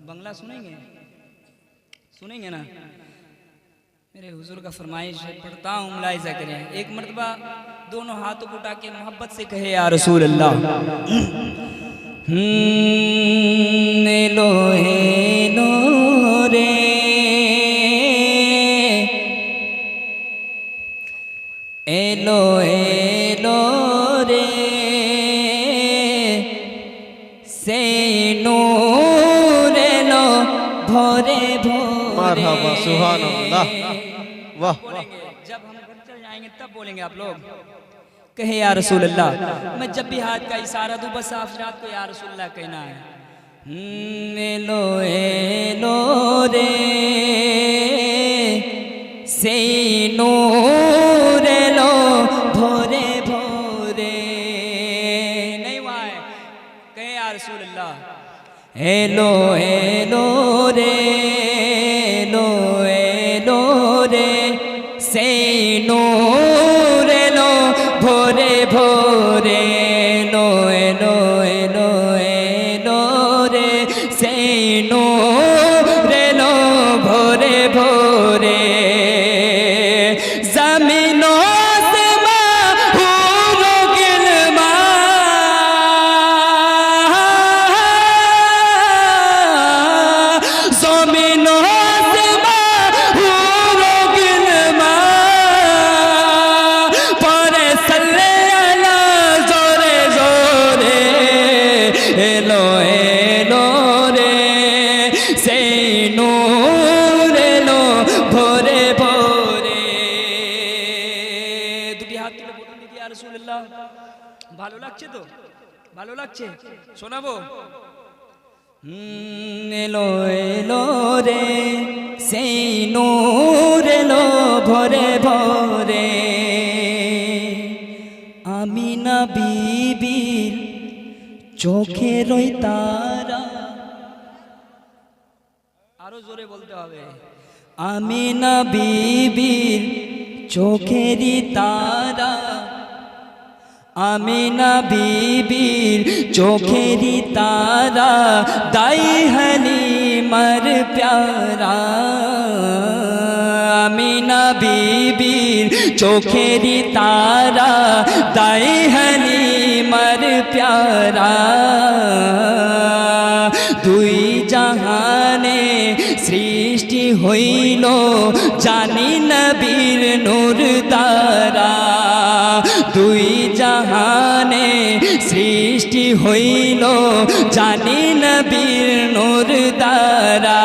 बंगला सुनेंगे? सुनेंगे ना? मेरे हुजूर का फरमाइश है, पढ़ता हूँ, मुलाहिजा करें। एक मरतबा दोनों हाथों को उठा के मोहब्बत से कहे या रसूल अल्लाह। लो रे एलो रे से नूर लो भोरे भोरे। मरहबा, सुभान अल्लाह, वाह। जब हम घर चल जाएंगे तब बोलेंगे आप लोग। कहे या रसूल अल्लाह। मैं जब भी हाथ का इशारा दूं बस आप रात को या रसूल अल्लाह कहना है। एलो रे से नूर लो भोरे भोरे। नहीं हुआ है? कहे या रसूल अल्लाह। एलो रे रे से नूर लो भोरे भोरे। लो रे से नूर लो भोरे भोरे। जमीनों से महूरो गिलमा जमीनों से महूरो गिलमा परे सल्ले अला जोरे जोरे। एलो रे से नूर लो भोरे भोरे। দুটি হাত তুলে বলুন দেখি ইয়া রাসূলুল্লাহ। ভালো লাগছে তো? ভালো লাগছে? শোনাবো? এলো রে সেই নূর লো ভোরে ভোরে। আমিনা বিবির চোখের ওই তারা। আরো জোরে বলতে হবে। আমিনা বিবির চোখেরই তারা। আমিনা বিবির চোখেরই তারা দাই হালিমার প্যারা। আমিনা বিবির চোখেরই তারা দাই হালিমার প্যারা। দুই জাহানে সৃষ্টি হইল জানি নবীর নূর দ্বারা। দুই জাহানে সৃষ্টি হইল জানি নবীর নূর দ্বারা।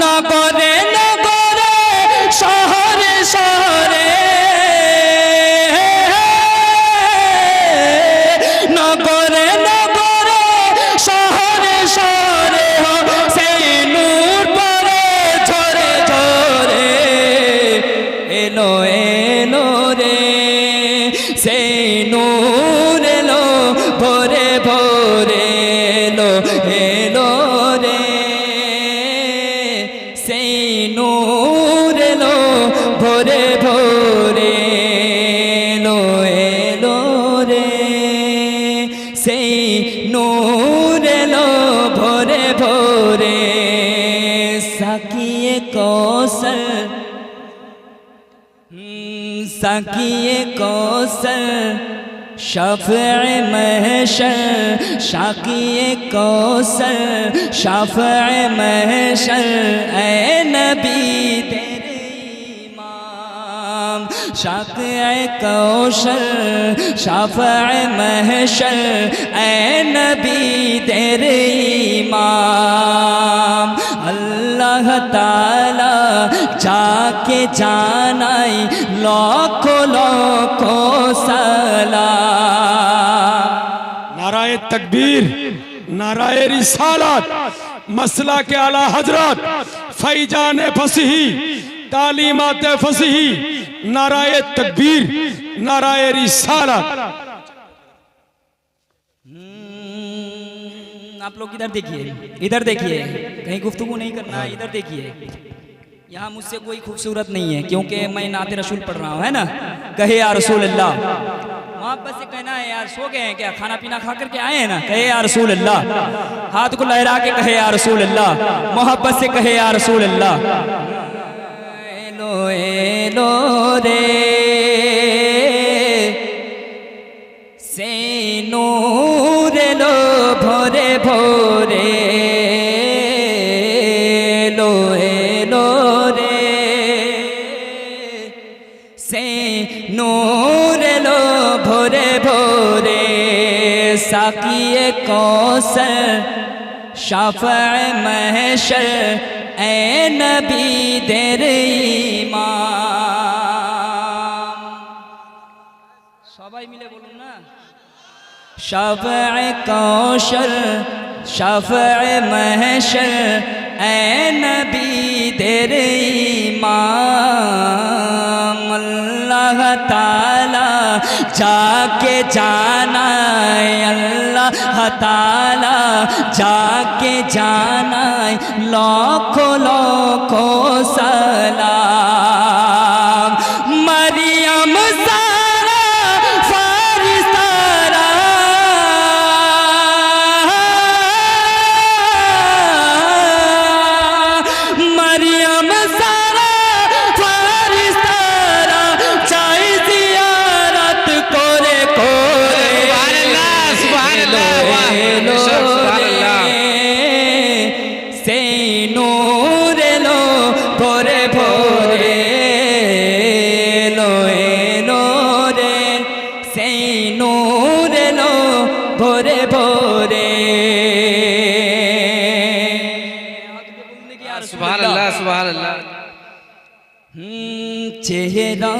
নগরে নগরে শহরে শহরে নগরে নগরে শহরে শহরে সেই নূর পরে ঝরে ঝরে। এলো রে সেই নূর এলো ভোরে ভোরে। এলো রে সেই নূর এলো ভোরে ভোরে। এলো রে সেই নূর এলো ভোরে ভোরে। সাকিয়ে কৌশল साकिए कौसर शफ़े महशर। शाकिए कौसर शफ़े महशर ए नबी तेरे इमाम। शाकिए कौसर शफ़े महशर ए नबी तेरे इमाम। अल्लाह ताला जाके जानाई लाखों लाखों सलाम। नाराए तकबीर, नाराए रिसालत, मसला के आला हजरत फैजान फसीही तालीमात फसीही। नाराए तकबीर, नाराए रिसालत। आप लोग इधर देखिए, इधर देखिए, कहीं गुफ्तगू नहीं करना है, इधर देखिए। यहाँ मुझसे कोई खूबसूरत नहीं है क्योंकि मैं नाते रसूल पढ़ रहा हूँ, है ना? कहे या रसूल अल्लाह। वहाँ मोहब्बत से कहना है यार सो गए हैं क्या, खाना पीना खा करके आए हैं ना, कहे या रसूल अल्लाह, हाथ को लहरा के कहे या रसूल अल्लाह, मोहब्बत से कहे या रसूल अल्लाह। एलो रे से नूर लो भोरे भोरे, लो रे से नूर लो भोरे भोरे, साकिए कौसर शाफ़अ महशर, ए नबी देर इमाम। सबाई मिले बोलूं ना, शाफ़अ कौसर शाफ़अ महशर, ए नबी देर इमाम। अल्लाह ताला जाके जाना, अल्लाह ताला जाके जाना, लाखों लाखों सलाम। मरियम सारा फारिस्तारा, मरियम सारा फारिस्तारा, चाहे जियारत कोरे कोरे। सुभान अल्लाह, वाह, सुभान अल्लाह। से नूर लो भोरे भोरे, लो रे से नूर लो भोरे भोरे। सुभान अल्लाह, सुभान अल्लाह। चेहरा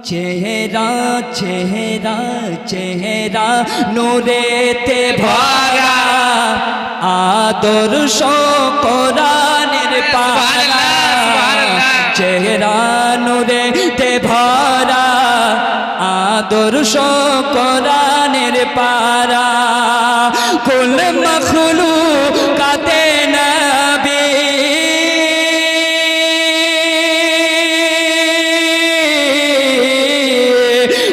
चेहरा चेहरा चेहरा नूरे ते भरा, आदर्श কোরআনের পারা, চেহারা নূরে তে ভরা, আদর্শ কোরআনের পারা। কুল মখলুকাতে নবী,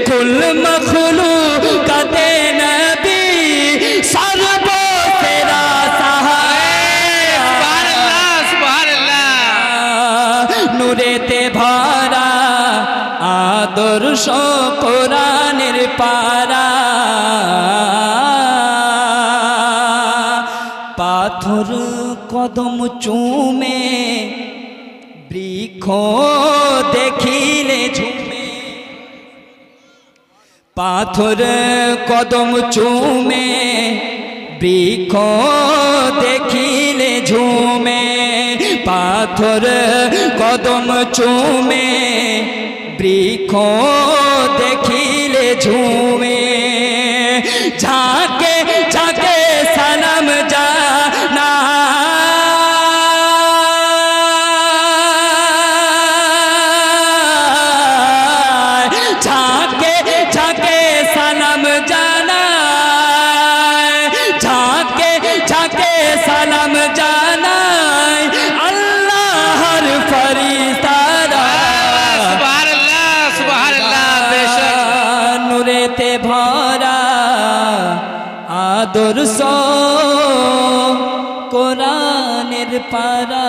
কুল মখলুকাতে নবী, সর্বসেরা সাহাবা। सुभान अल्लाह, सुभान अल्लाह। নূরেতে ভরা, আদর্শ কোরআনের পারা। পাথর কদম চুমে, বৃক্ষ দেখিলে ঝুমে, পাথর কদম চুমে, বৃক্ষ দেখিলে ঝুমে, পাথর কদম চুমে, বৃক্ষ দেখিলে ঝুমে। ঝাঁকে ঝাঁকে সালাম জানা, ঝাঁকে ঝাঁকে সালাম জানায়, ঝাঁকে ঝাঁকে সালাম জানায়, আল্লাহর ফরিস্তারা। सुभान अल्लाह, सुभान अल्लाह। बेशक নূরেতে ভরা, আদর্শ কোরআনের পারা।